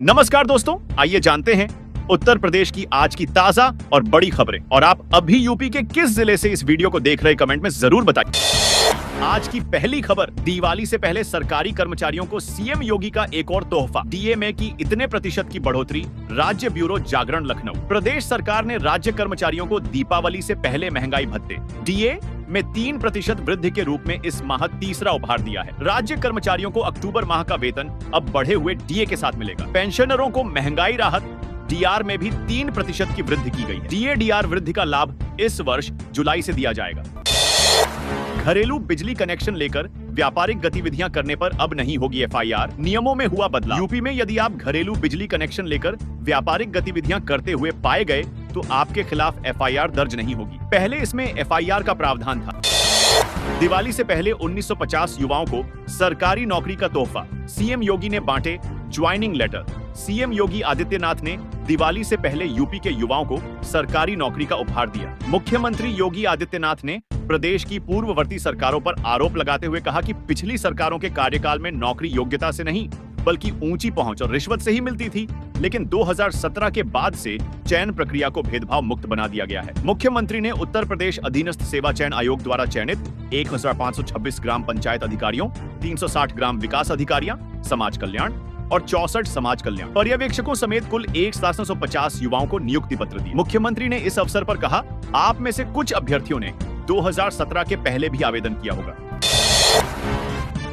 नमस्कार दोस्तों, आइए जानते हैं उत्तर प्रदेश की आज की ताजा और बड़ी खबरें। और आप अभी यूपी के किस जिले से इस वीडियो को देख रहे, कमेंट में जरूर बताइए। आज की पहली खबर, दिवाली से पहले सरकारी कर्मचारियों को सीएम योगी का एक और तोहफा, डीए में की इतने प्रतिशत की बढ़ोतरी। राज्य ब्यूरो जागरण लखनऊ। प्रदेश सरकार ने राज्य कर्मचारियों को दीपावली से पहले महंगाई भत्ते डीए में 3% वृद्धि के रूप में इस माह तीसरा उपहार दिया है। राज्य कर्मचारियों को अक्टूबर माह का वेतन अब बढ़े हुए डीए के साथ मिलेगा। पेंशनरों को महंगाई राहत डीआर में भी 3% की वृद्धि की गई है। डीए डीआर वृद्धि का लाभ इस वर्ष जुलाई से दिया जाएगा। घरेलू बिजली कनेक्शन लेकर व्यापारिक गतिविधियां करने पर अब नहीं होगी एफआईआर, नियमों में हुआ बदलाव। यूपी में यदि आप घरेलू बिजली कनेक्शन लेकर व्यापारिक गतिविधियां करते हुए पाए गए तो आपके खिलाफ एफआईआर दर्ज नहीं होगी। पहले इसमें एफआईआर का प्रावधान था। दिवाली से पहले 1950 युवाओं को सरकारी नौकरी का तोहफा, सीएम योगी ने बांटे joining letter. CM Yogi Adityanath ने दिवाली से पहले यूपी के युवाओं को सरकारी नौकरी का उपहार दिया। मुख्यमंत्री योगी आदित्यनाथ ने प्रदेश की पूर्ववर्ती सरकारों पर आरोप लगाते हुए कहा कि पिछली सरकारों के कार्यकाल में नौकरी योग्यता से नहीं बल्कि ऊंची पहुंच और रिश्वत से ही मिलती थी, लेकिन 2017 के बाद से चयन प्रक्रिया को भेदभाव मुक्त बना दिया गया है। मुख्यमंत्री ने उत्तर प्रदेश अधीनस्थ सेवा चयन आयोग द्वारा चयनित 1526 ग्राम पंचायत अधिकारियों, 360 ग्राम विकास अधिकारियां, समाज कल्याण और 64 समाज कल्याण पर्यवेक्षकों समेत कुल 1750 युवाओं को नियुक्ति पत्र दिए। मुख्यमंत्री ने इस अवसर पर कहा, आप में से कुछ अभ्यर्थियों ने 2017 के पहले भी आवेदन किया होगा।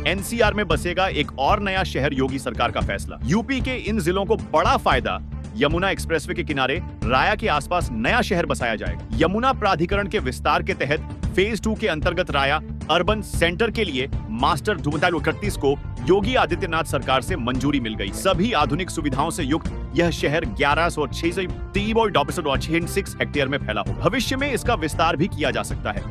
एनसीआर में बसेगा एक और नया शहर, योगी सरकार का फैसला। यूपी के इन जिलों को बड़ा फायदा, यमुना एक्सप्रेसवे के किनारे राया के आसपास नया शहर बसाया जाएगा। यमुना प्राधिकरण के विस्तार के तहत फेज 2 के अंतर्गत राया अर्बन सेंटर के लिए मास्टर 2031 को योगी आदित्यनाथ सरकार से मंजूरी मिल गई। सभी आधुनिक सुविधाओं से युक्त यह शहर 1106 हेक्टेयर में फैला होगा। भविष्य में इसका विस्तार भी किया जा सकता है।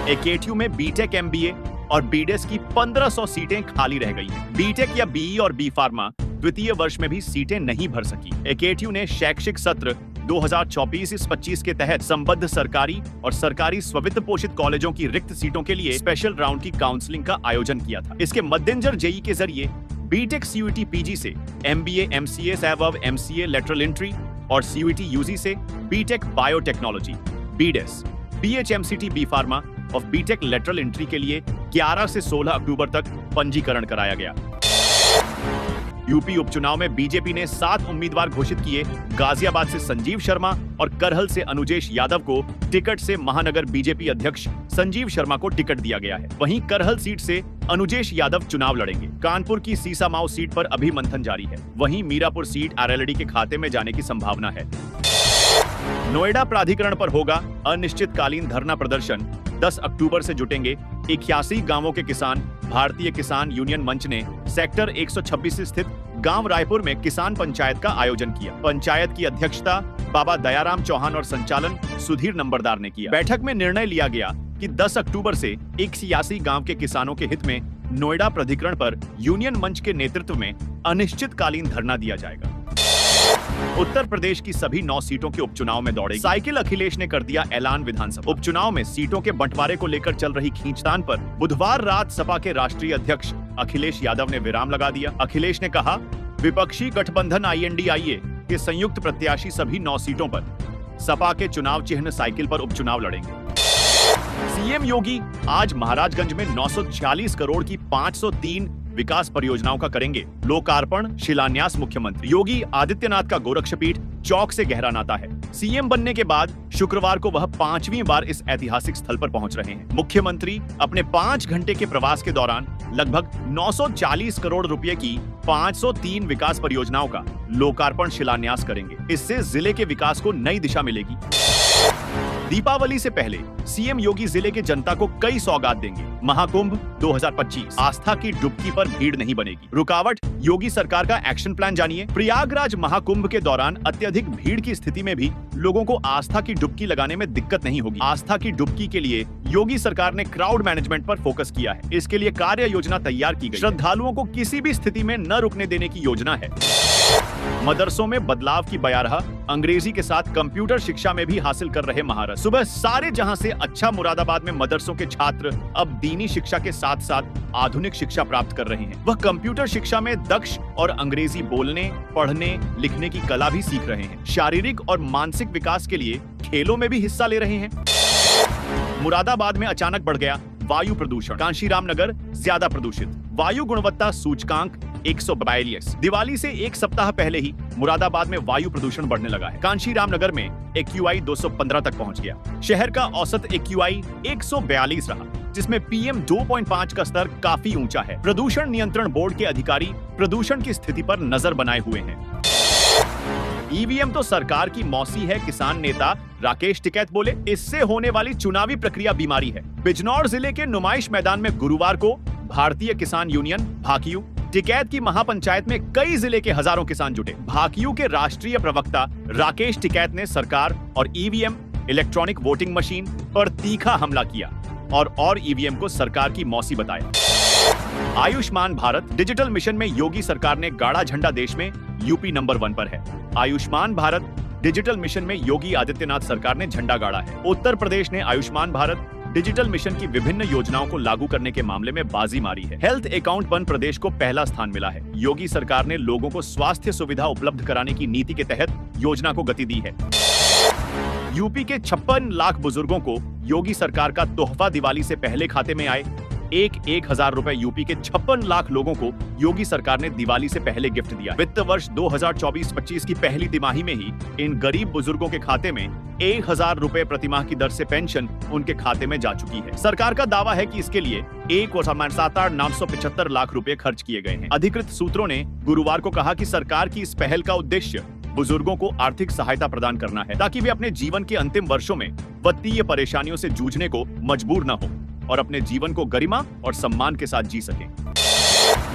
एकेटीयू में बीटेक, एमबीए और बीडेस की 1500 सीटें खाली रह गई हैं। बीटेक या बीई और बी फार्मा द्वितीय वर्ष में भी सीटें नहीं भर सकी। एकेटीयू ने शैक्षिक सत्र 2024-25 के तहत संबद्ध सरकारी और सरकारी स्ववित्त पोषित कॉलेजों की रिक्त सीटों के लिए स्पेशल राउंड की काउंसलिंग का आयोजन किया था। इसके मद्देनजर जेई के जरिए बीटेक सीयूईटी पीजी से एमबीए, एमसीए, सैवव, एमसीए लेटरल एंट्री और सीयूईटी यूजी से BTech biotechnology, BDes, BHMCT B pharma और बीटेक लेटरल एंट्री के लिए 11 से 16 अक्टूबर तक पंजीकरण कराया गया। यूपी उपचुनाव में बीजेपी ने 7 उम्मीदवार घोषित किए। गाजियाबाद से संजीव शर्मा और करहल से अनुजेश यादव को टिकट से महानगर बीजेपी अध्यक्ष संजीव शर्मा को टिकट दिया गया है। वहीं करहल सीट से अनुजेश यादव चुनाव लड़ेंगे। कानपुर की सीसामाऊ सीट पर अभी मंथन जारी है। वहीं मीरापुर सीट आरएलडी के खाते में जाने की संभावना है। नोएडा प्राधिकरण पर होगा अनिश्चितकालीन धरना प्रदर्शन। 10 अक्टूबर से जुटेंगे 81 गांवों के किसान। भारतीय किसान यूनियन मंच ने सेक्टर 126 स्थित गांव रायपुर में किसान पंचायत का आयोजन किया। पंचायत की अध्यक्षता बाबा दयाराम चौहान और संचालन सुधीर नंबरदार ने किया। बैठक में निर्णय लिया गया कि 10 अक्टूबर से 81 गांव के किसानों के हित में नोएडा प्राधिकरण पर यूनियन मंच के नेतृत्व में अनिश्चितकालीन धरना दिया जाएगा। उत्तर प्रदेश की सभी 9 सीटों के उपचुनाव में दौड़ेगी साइकिल। अखिलेश ने कर दिया ऐलान। विधानसभा उपचुनाव में सीटों के बंटवारे को लेकर चल रही खींचतान पर बुधवार रात सपा के राष्ट्रीय अध्यक्ष अखिलेश यादव ने विराम लगा दिया। अखिलेश ने कहा, विपक्षी गठबंधन INDIA के संयुक्त प्रत्याशी सभी 9 सीटों पर सपा के चुनाव चिन्ह साइकिल पर उपचुनाव लड़ेंगे। सीएम योगी आज महाराजगंज में 940 करोड़ की 503 विकास परियोजनाओं का करेंगे लोकार्पण, शिलान्यास। मुख्यमंत्री योगी आदित्यनाथ का गोरक्षपीठ चौक से गहरा नाता है। सीएम बनने के बाद शुक्रवार को वह 5वीं बार इस ऐतिहासिक स्थल पर पहुंच रहे हैं। मुख्यमंत्री अपने 5 घंटे के प्रवास के दौरान लगभग 940 करोड़ रुपए की 503 विकास परियोजनाओं का लोकार्पण, शिलान्यास करेंगे। इससे जिले के विकास को नई दिशा मिलेगी। दीपावली से पहले सीएम योगी जिले के जनता को कई सौगात देंगे। महाकुंभ 2025, आस्था की डुबकी पर भीड़ नहीं बनेगी। रुकावट, योगी सरकार का एक्शन प्लान जानिए। प्रयागराज महाकुंभ के दौरान अत्यधिक भीड़ की स्थिति में भी लोगों को आस्था की डुबकी लगाने में दिक्कत नहीं होगी। आस्था की डुबकी के लिए योगी सरकार ने क्राउड मैनेजमेंट पर फोकस किया है। इसके लिए कार्य योजना तैयार की गई। श्रद्धालुओं को किसी भी स्थिति में न रुकने देने की योजना है। मदरसों में बदलाव की बयारहा, अंग्रेजी के साथ कंप्यूटर शिक्षा में भी हासिल कर रहे महारत। सुबह सारे जहां से अच्छा मुरादाबाद में मदरसों के छात्र अब दीनी शिक्षा के साथ साथ आधुनिक शिक्षा प्राप्त कर रहे हैं। वह कंप्यूटर शिक्षा में दक्ष और अंग्रेजी बोलने, पढ़ने, लिखने की कला भी सीख रहे हैं। शारीरिक और मानसिक विकास के लिए खेलों में भी हिस्सा ले रहे हैं। मुरादाबाद में अचानक बढ़ गया वायु प्रदूषण। कांशीराम नगर ज्यादा प्रदूषित। वायु गुणवत्ता सूचकांक 142। दिवाली से एक सप्ताह पहले ही मुरादाबाद में वायु प्रदूषण बढ़ने लगा है। कांशीराम नगर में AQI 215 तक पहुंच गया। शहर का औसत AQI 142 रहा, जिसमें PM 2.5 का स्तर काफी ऊंचा है। प्रदूषण नियंत्रण बोर्ड के अधिकारी प्रदूषण की स्थिति पर नजर बनाए हुए हैं। ईवीएम तो सरकार की मौसी है, किसान नेता राकेश टिकैत बोले। इससे होने वाली चुनावी प्रक्रिया बीमारी है। बिजनौर जिले के नुमाइश मैदान में गुरुवार को भारतीय किसान यूनियन भाकियू टिकैत की महापंचायत में कई जिले के हजारों किसान जुटे। भाकियू के राष्ट्रीय प्रवक्ता राकेश टिकैत ने सरकार और ईवीएम इलेक्ट्रॉनिक वोटिंग मशीन पर तीखा हमला किया और ईवीएम को सरकार की मौसी बताया। आयुष्मान भारत डिजिटल मिशन में योगी सरकार ने गाड़ा झंडा। देश में यूपी नंबर 1 पर है। आयुष्मान भारत डिजिटल मिशन में योगी आदित्यनाथ सरकार ने झंडा गाड़ा है। उत्तर प्रदेश ने आयुष्मान भारत डिजिटल मिशन की विभिन्न योजनाओं को लागू करने के मामले में बाजी मारी है। हेल्थ अकाउंट बन प्रदेश को पहला स्थान मिला है। योगी सरकार ने लोगों को स्वास्थ्य सुविधा उपलब्ध कराने की नीति के तहत योजना को गति दी है। यूपी के 56 लाख बुजुर्गों को योगी सरकार का तोहफा दिवाली से पहले खाते में आए। 1,000 रुपए यूपी के 56 लाख लोगों को योगी सरकार ने दिवाली से पहले गिफ्ट दिया। वित्त वर्ष 2024-25 की पहली तिमाही में ही इन गरीब बुजुर्गों के खाते में 1,000 रुपए प्रतिमाह की दर से पेंशन उनके खाते में जा चुकी है। सरकार का दावा है कि इसके लिए 1,975 लाख रुपए खर्च किए गए हैं। अधिकृत सूत्रों ने गुरुवार को कहा कि सरकार की इस पहल का उद्देश्य बुजुर्गों को आर्थिक सहायता प्रदान करना है, ताकि वे अपने जीवन के अंतिम वर्षों में वित्तीय परेशानियों से जूझने को मजबूर न हो और अपने जीवन को गरिमा और सम्मान के साथ जी सकें।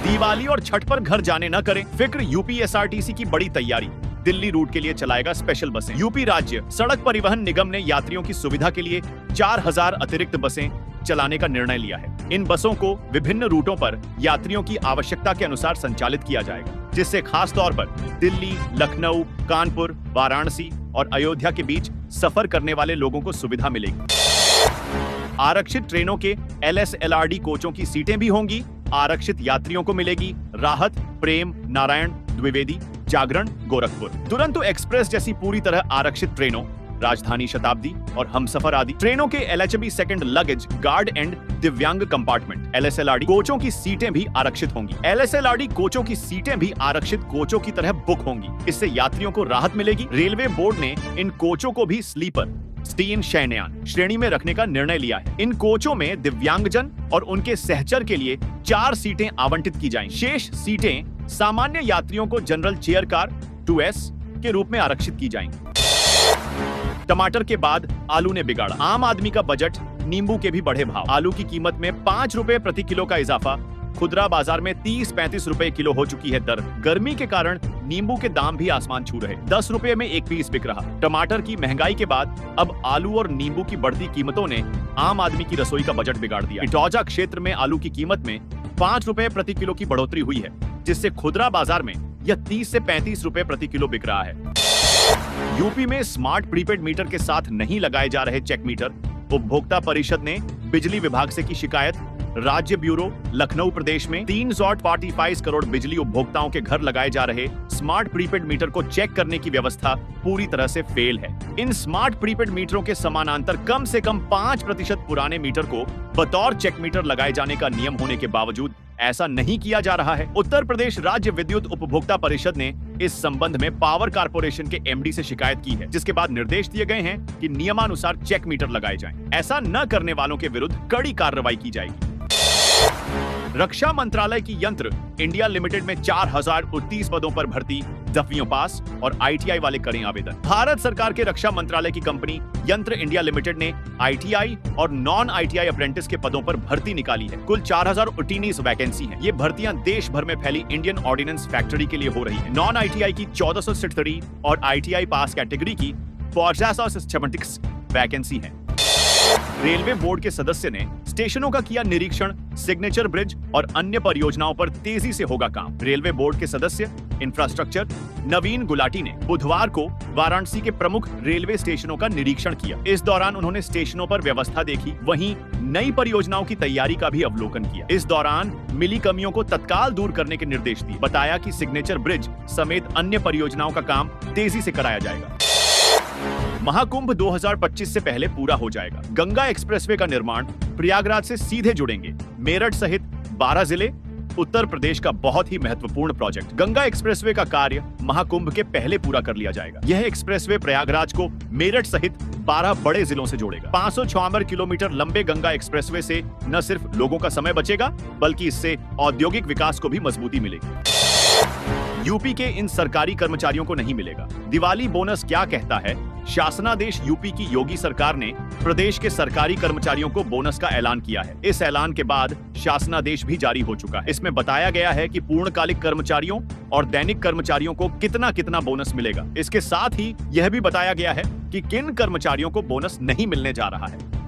दिवाली और छठ पर घर जाने न करें, फिक्र UPSRTC की बड़ी तैयारी। दिल्ली रूट के लिए चलाएगा स्पेशल बसें। यूपी राज्य सड़क परिवहन निगम ने यात्रियों की सुविधा के लिए 4,000 अतिरिक्त बसें चलाने का निर्णय लिया है। इन बसों को विभिन्न रूटों पर यात्रियों की आवश्यकता के अनुसार संचालित किया जाएगा, जिससे खास तौर पर दिल्ली, लखनऊ, कानपुर, वाराणसी और अयोध्या के बीच सफर करने वाले लोगों को सुविधा मिलेगी। आरक्षित ट्रेनों के LSLRD कोचों की सीटें भी होंगी। आरक्षित यात्रियों को मिलेगी राहत, प्रेम, नारायण, द्विवेदी, जागरण, गोरखपुर, दुरंतो एक्सप्रेस जैसी पूरी तरह आरक्षित ट्रेनों, राजधानी शताब्दी और हमसफर आदि ट्रेनों के LHB second luggage, guard and दिव्यांग कंपार्टमेंट LSLRD कोचों की सीटें भी आरक्षित होंगी। LSLRD कोचों की सीटें भी आरक्षित कोचों की तरह बुक होंगी। इससे यात्रियों को राहत मिलेगी। रेलवे बोर्ड ने इन कोचों को भी स्लीपर स्टीन शयनयान श्रेणी में रखने का निर्णय लिया है। इन कोचों में दिव्यांगजन और उनके सहचर के लिए 4 सीटें आवंटित की जाएं। शेष सीटें सामान्य यात्रियों को जनरल चेयर कार 2S के रूप में आरक्षित की जाएंगी। टमाटर के बाद आलू ने बिगाड़ा आम आदमी का बजट। नींबू के भी बढ़े भाव। आलू की कीमत में 5 रुपए प्रति किलो का इजाफा। खुदरा बाजार में 30-35 रुपए किलो हो चुकी है दर। गर्मी के कारण नींबू के दाम भी आसमान छू रहे। 10 रुपए में एक पीस बिक रहा। टमाटर की महंगाई के बाद अब आलू और नींबू की बढ़ती कीमतों ने आम आदमी की रसोई का बजट बिगाड़ दिया। इटौजा क्षेत्र में आलू की कीमत में 5 रुपए प्रति किलो की बढ़ोतरी हुई है, जिससे खुदरा बाजार में यह 30 से 35 रुपए प्रति किलो बिक रहा है। यूपी में स्मार्ट प्रीपेड मीटर के साथ नहीं लगाए जा रहे चेक मीटर। उपभोक्ता परिषद ने बिजली विभाग से की शिकायत। राज्य ब्यूरो लखनऊ प्रदेश में 345 करोड़ बिजली उपभोक्ताओं के घर लगाए जा रहे स्मार्ट प्रीपेड मीटर को चेक करने की व्यवस्था पूरी तरह से फेल है। इन स्मार्ट प्रीपेड मीटरों के समानांतर कम से कम 5% पुराने मीटर को बतौर चेक मीटर लगाए जाने का नियम होने के बावजूद ऐसा नहीं किया जा रहा है। उत्तर प्रदेश राज्य विद्युत उपभोक्ता परिषद ने इस संबंध में पावर कारपोरेशन के MD से शिकायत की है, जिसके बाद निर्देश दिए गए हैं कि नियमानुसार चेक मीटर लगाए जाएं। ऐसा न करने वालों के विरुद्ध कड़ी कार्रवाई की जाएगी। रक्षा मंत्रालय की यंत्र इंडिया लिमिटेड में 4,030 पदों पर भर्ती। 10वीं पास और ITI वाले करें आवेदन। भारत सरकार के रक्षा मंत्रालय की कंपनी यंत्र इंडिया लिमिटेड ने ITI और नॉन ITI अप्रेंटिस के पदों पर भर्ती निकाली है। कुल 4,019 वैकेंसी हैं। ये भर्तियां देश भर में फैली इंडियन ऑर्डिनेंस फैक्ट्री के लिए हो रही है। नॉन ITI की 1463 और ITI पास कैटेगरी की 476 वैकेंसी है। रेलवे बोर्ड के सदस्य ने स्टेशनों का किया निरीक्षण। सिग्नेचर ब्रिज और अन्य परियोजनाओं पर तेजी से होगा काम। रेलवे बोर्ड के सदस्य इंफ्रास्ट्रक्चर नवीन गुलाटी ने बुधवार को वाराणसी के प्रमुख रेलवे स्टेशनों का निरीक्षण किया। इस दौरान उन्होंने स्टेशनों पर व्यवस्था देखी, वहीं नई परियोजनाओं की तैयारी का भी अवलोकन किया। इस दौरान मिली कमियों को तत्काल दूर करने के निर्देश दिए। बताया कि सिग्नेचर ब्रिज समेत अन्य परियोजनाओं का काम तेजी से कराया जाएगा। महाकुंभ 2025 से पहले पूरा हो जाएगा। गंगा एक्सप्रेसवे का निर्माण प्रयागराज से सीधे जुड़ेंगे। मेरठ सहित 12 जिले, उत्तर प्रदेश का बहुत ही महत्वपूर्ण प्रोजेक्ट। गंगा एक्सप्रेसवे का कार्य महाकुंभ के पहले पूरा कर लिया जाएगा। यह एक्सप्रेसवे प्रयागराज को मेरठ सहित 12 बड़े जिलों से जोड़ेगा। 556 किलोमीटर लंबे गंगा एक्सप्रेसवे से न सिर्फ लोगों का समय बचेगा, बल्कि इससे औद्योगिक विकास को भी मजबूती मिलेगी। यूपी के इन सरकारी कर्मचारियों को नहीं मिलेगा। दिवाली बोनस क्या कहता है? शासनादेश यूपी की योगी सरकार ने प्रदेश के सरकारी कर्मचारियों को बोनस का ऐलान किया है। इस ऐलान के बाद शासनादेश भी जारी हो चुका है। इसमें बताया गया है कि पूर्णकालिक कर्मचारियों और दैनिक कर्मचारियों को कितना कितना बोनस मिलेगा। इसके साथ ही यह भी बताया गया है कि किन कर्मचारियों को बोनस नहीं मिलने जा रहा है।